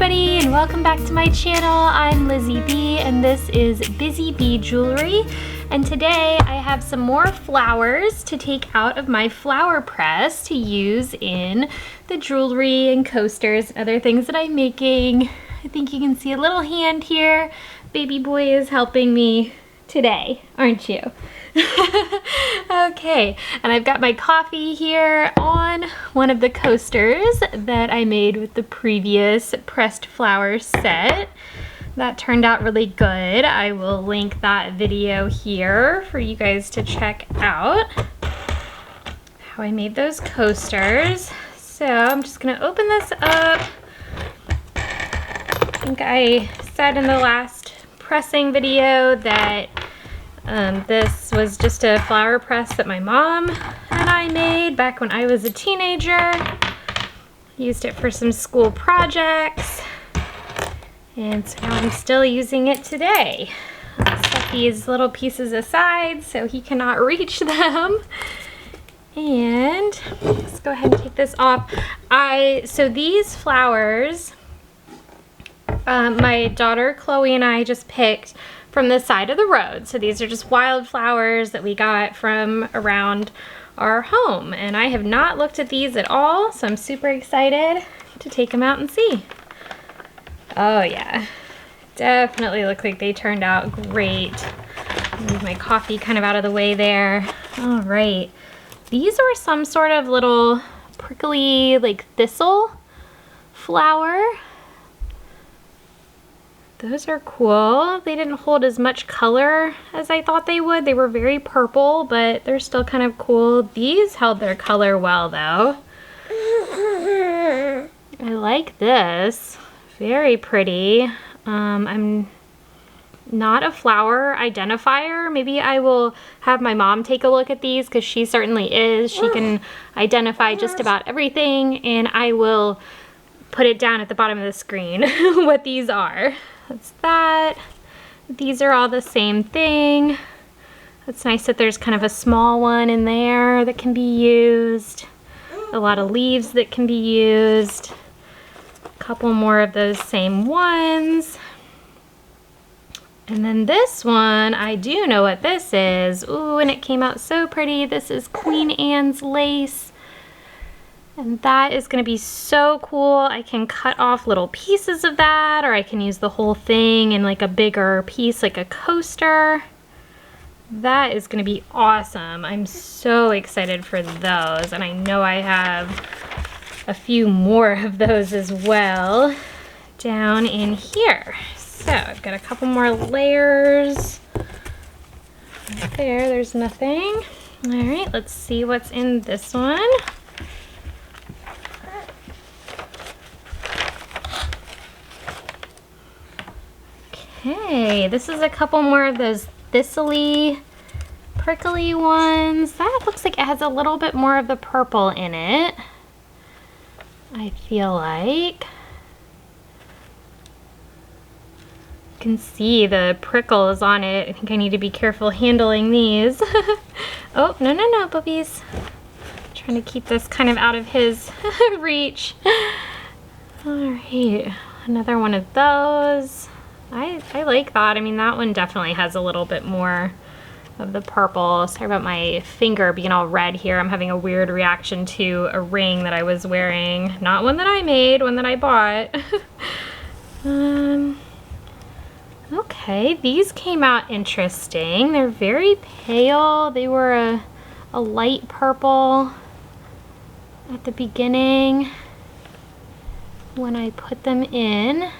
everybody, and welcome back to my channel. I'm Lizzie B, and this is Busy Bee Jewelry. And today I have some more flowers to take out of my flower press to use in the jewelry and coasters and other things that I'm making. I think you can see a little hand here. Baby boy is helping me today, aren't you? Okay, and I've got my coffee here on one of the coasters that I made with the previous pressed flower set. That turned out really good. I will link that video here for you guys to check out how I made those coasters. So I'm just gonna open this up. I think I said in the last pressing video that this was just a flower press that my mom and I made back when I was a teenager. Used it for some school projects, and so now I'm still using it today. I'll set these little pieces aside so he cannot reach them. And let's go ahead and take this off. So these flowers, my daughter Chloe and I just picked from the side of the road. So these are just wildflowers that we got from around our home. And I have not looked at these at all, so I'm super excited to take them out and see. Oh yeah, definitely look like they turned out great. Move my coffee kind of out of the way there. All right, these are some sort of little prickly, like thistle flower. Those are cool. They didn't hold as much color as I thought they would. They were very purple, but they're still kind of cool. These held their color well though. I like this. Very pretty. I'm not a flower identifier. Maybe I will have my mom take a look at these because she certainly is. She can identify just about everything, and I will put it down at the bottom of the screen what these are. That's that. These are all the same thing. It's nice that there's kind of a small one in there that can be used. A lot of leaves that can be used. A couple more of those same ones. And then this one, I do know what this is. Ooh, and it came out so pretty. This is Queen Anne's lace. And that is going to be so cool. I can cut off little pieces of that, or I can use the whole thing in like a bigger piece, like a coaster. That is going to be awesome. I'm so excited for those, and I know I have a few more of those as well down in here. So I've got a couple more layers. Right there, there's nothing. All right, let's see what's in this one. Okay, this is a couple more of those thistly, prickly ones. That looks like it has a little bit more of the purple in it, I feel like. You can see the prickles on it. I think I need to be careful handling these. Oh, no, no, no, boobies. Trying to keep this kind of out of his reach. All right, another one of those. I like that. I mean, that one definitely has a little bit more of the purple. Sorry about my finger being all red here. I'm having a weird reaction to a ring that I was wearing. Not one that I made, one that I bought. Okay, these came out interesting. They're very pale. They were a light purple at the beginning when I put them in.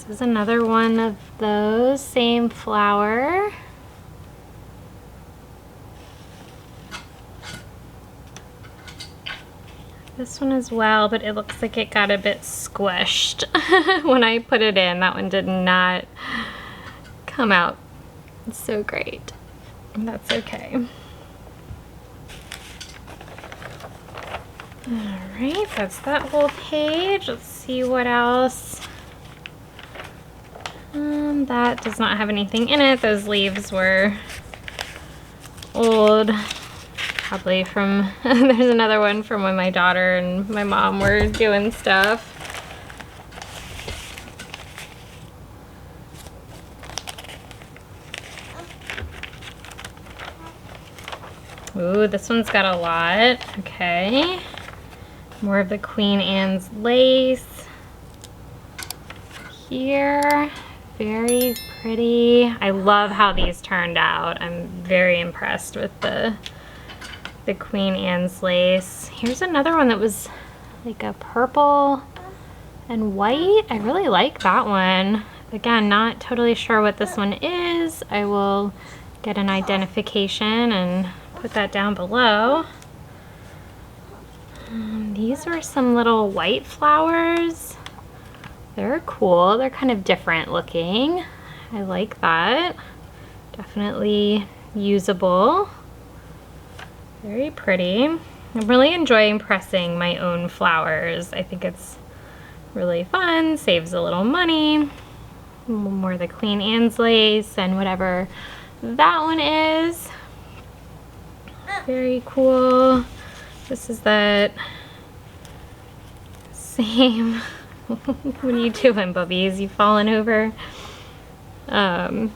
This is another one of those, same flower. This one as well, but it looks like it got a bit squished when I put it in. That one did not come out so great. That's okay. All right, that's that whole page. Let's see what else. That does not have anything in it. Those leaves were old, probably from, there's another one from when my daughter and my mom were doing stuff. Ooh, this one's got a lot. Okay. More of the Queen Anne's lace. Here. Very pretty. I love how these turned out. I'm very impressed with the Queen Anne's lace. Here's another one that was like a purple and white. I really like that one. Again, not totally sure what this one is. I will get an identification and put that down below. These are some little white flowers. They're cool. They're kind of different looking. I like that. Definitely usable. Very pretty. I'm really enjoying pressing my own flowers. I think it's really fun, saves a little money. More of the Queen Anne's lace and whatever that one is. Very cool. This is that same, what are you doing, Bubbies? You falling over? The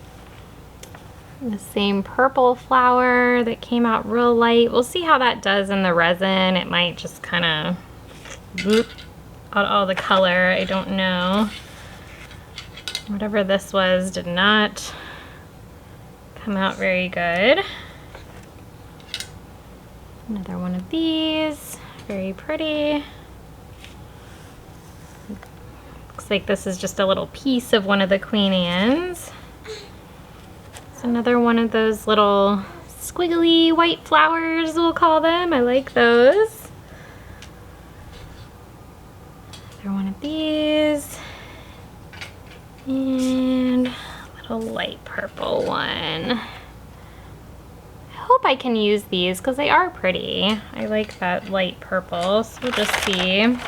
same purple flower that came out real light. We'll see how that does in the resin. It might just kind of boop out all the color. I don't know. Whatever this was did not come out very good. Another one of these, very pretty. Looks like this is just a little piece of one of the Queen Anne's. It's another one of those little squiggly white flowers, we'll call them. I like those. Another one of these. And a little light purple one. I hope I can use these because they are pretty. I like that light purple, so we'll just see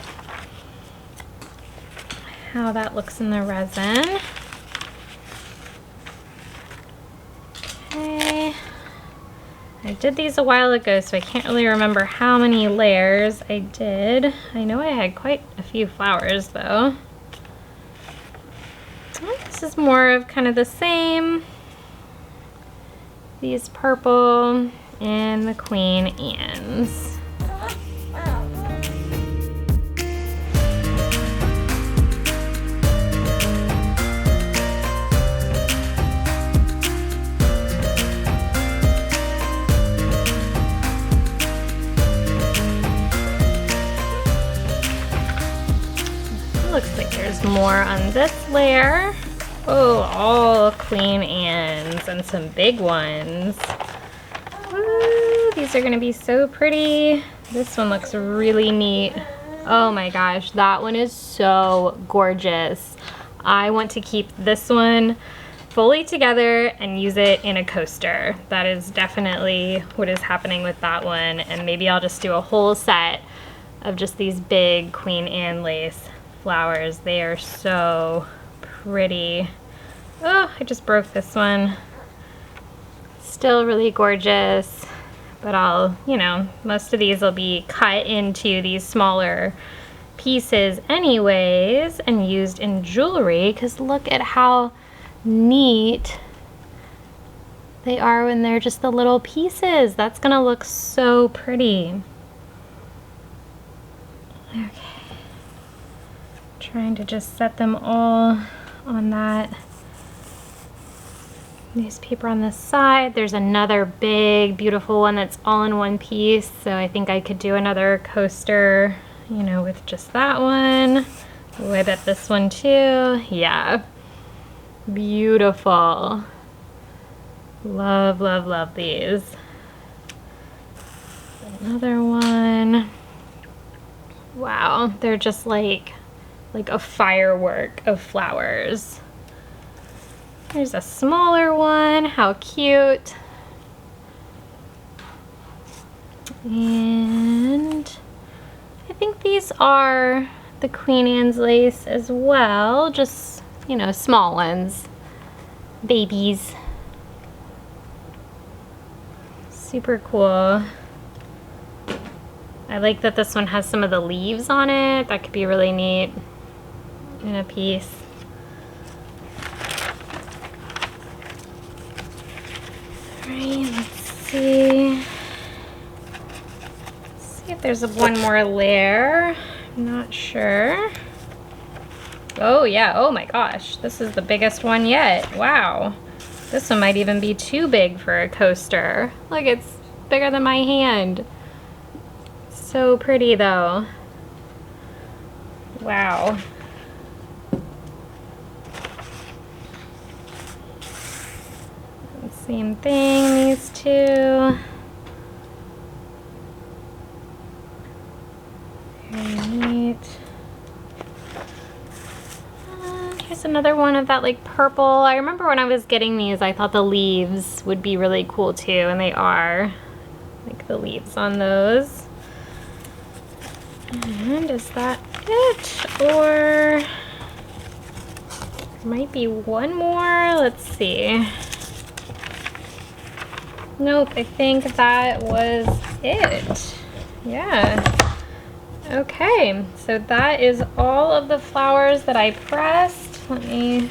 how that looks in the resin. Okay. I did these a while ago, so I can't really remember how many layers I did. I know I had quite a few flowers though. This is more of kind of the same. These purple and the Queen Anne's. Looks like there's more on this layer. Oh, all Queen Anne's and some big ones. Woo, these are gonna be so pretty. This one looks really neat. Oh my gosh, that one is so gorgeous. I want to keep this one fully together and use it in a coaster. That is definitely what is happening with that one. And maybe I'll just do a whole set of just these big Queen Anne lace flowers. They are so pretty. Oh, I just broke this one. Still really gorgeous, but I'll, you know, most of these will be cut into these smaller pieces anyways and used in jewelry, because look at how neat they are when they're just the little pieces. That's gonna look so pretty. Okay. Trying to just set them all on that newspaper on this side. There's another big beautiful one that's all in one piece, so I think I could do another coaster, you know, with just that one. Oh, I bet this one too. Yeah, beautiful. Love, love, love these. Another one. Wow, they're just like a firework of flowers. There's a smaller one, how cute. And I think these are the Queen Anne's lace as well, just, you know, small ones, babies. Super cool. I like that this one has some of the leaves on it. That could be really neat in a piece. Alright, let's see. Let's see if there's one more layer. I'm not sure. Oh yeah, oh my gosh. This is the biggest one yet. Wow. This one might even be too big for a coaster. Look, it's bigger than my hand. So pretty though. Wow. Same thing, these two. Very neat. Here's another one of that like purple. I remember when I was getting these, I thought the leaves would be really cool too, and they are. Like the leaves on those. And is that it? Or might be one more. Let's see. Nope, I think that was it. Yeah. Okay, so that is all of the flowers that I pressed. Let me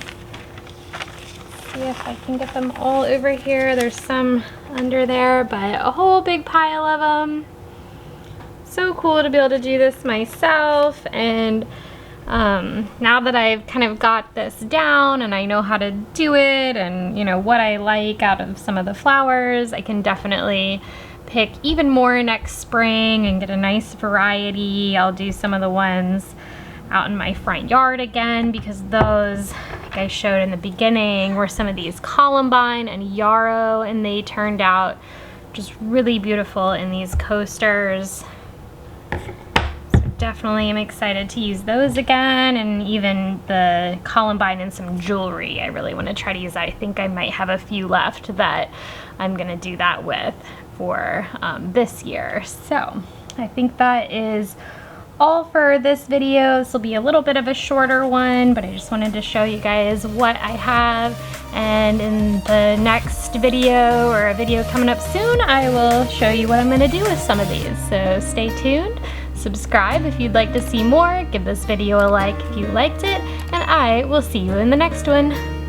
see if I can get them all over here. There's some under there, but a whole big pile of them. So cool to be able to do this myself, and now that I've kind of got this down and I know how to do it and you know what I like out of some of the flowers, I can definitely pick even more next spring and get a nice variety. I'll do some of the ones out in my front yard again, because those, like I showed in the beginning, were some of these columbine and yarrow, and they turned out just really beautiful in these coasters. Definitely am excited to use those again, and even the columbine and some jewelry. I really want to try to use that. I think I might have a few left that I'm gonna do that with for this year. So I think that is all for this video. This will be a little bit of a shorter one, but I just wanted to show you guys what I have, and in the next video, or a video coming up soon, I will show you what I'm gonna do with some of these. So stay tuned. Subscribe if you'd like to see more, give this video a like if you liked it, and I will see you in the next one.